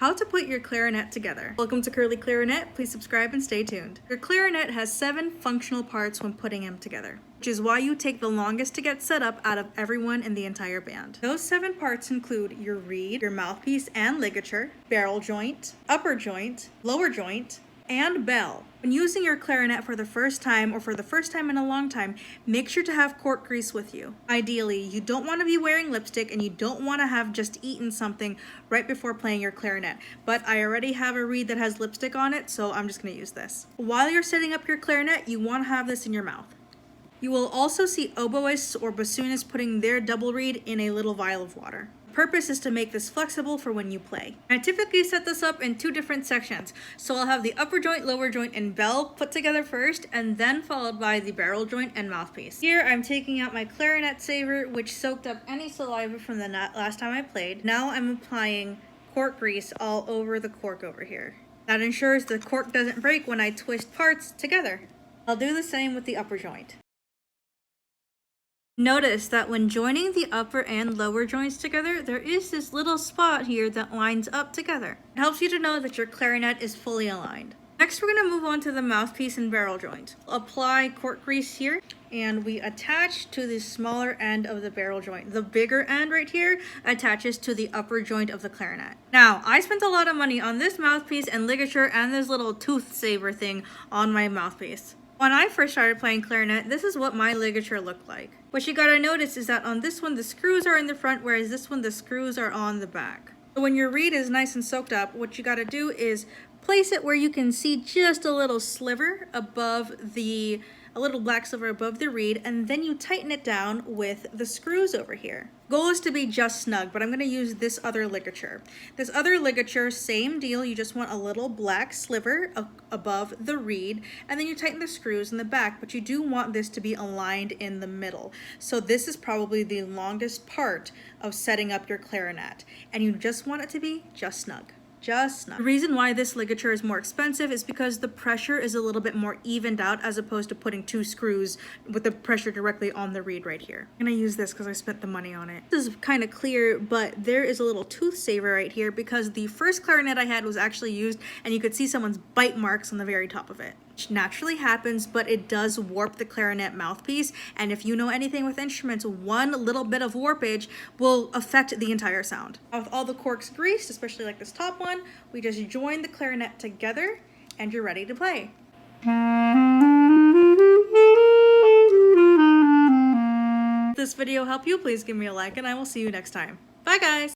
How to put your clarinet together. Welcome to Curly Clarinet. Please subscribe and stay tuned. Your clarinet has 7 functional parts when putting them together, which is why you take the longest to get set up out of everyone in the entire band. Those 7 parts include your reed, your mouthpiece and ligature, barrel joint, upper joint, lower joint, and bell. When using your clarinet for the first time or for the first time in a long time, make sure to have cork grease with you. Ideally, you don't want to be wearing lipstick and you don't want to have just eaten something right before playing your clarinet. But I already have a reed that has lipstick on it, so I'm just going to use this. While you're setting up your clarinet, you want to have this in your mouth. You will also see oboists or bassoonists putting their double reed in a little vial of water. The purpose is to make this flexible for when you play. I typically set this up in 2 different sections. So I'll have the upper joint, lower joint, and bell put together first, and then followed by the barrel joint and mouthpiece. Here I'm taking out my clarinet saver, which soaked up any saliva from the last time I played. Now I'm applying cork grease all over the cork over here. That ensures the cork doesn't break when I twist parts together. I'll do the same with the upper joint. Notice that when joining the upper and lower joints together, there is this little spot here that lines up together. It helps you to know that your clarinet is fully aligned. Next, we're going to move on to the mouthpiece and barrel joint. Apply cork grease here, and we attach to the smaller end of the barrel joint. The bigger end right here attaches to the upper joint of the clarinet. Now, I spent a lot of money on this mouthpiece and ligature and this little tooth saver thing on my mouthpiece. When I first started playing clarinet, this is what my ligature looked like. What you gotta notice is that on this one, the screws are in the front, whereas this one, the screws are on the back. So when your reed is nice and soaked up, what you gotta do is place it where you can see just a little sliver above a little black sliver above the reed, and then you tighten it down with the screws over here. Goal is to be just snug, but I'm going to use this other ligature. This other ligature, same deal, you just want a little black sliver above the reed, and then you tighten the screws in the back, but you do want this to be aligned in the middle. So this is probably the longest part of setting up your clarinet, and you just want it to be just snug. Just snug. The reason why this ligature is more expensive is because the pressure is a little bit more evened out as opposed to putting 2 screws with the pressure directly on the reed right here. I'm gonna use this because I spent the money on it. This is kind of clear, but there is a little tooth saver right here because the first clarinet I had was actually used and you could see someone's bite marks on the very top of it. Which naturally happens, but it does warp the clarinet mouthpiece, and if you know anything with instruments, one little bit of warpage will affect the entire sound. With all the corks greased, especially like this top one, we just join the clarinet together and you're ready to play. If this video helped you, please give me a like and I will see you next time. Bye guys!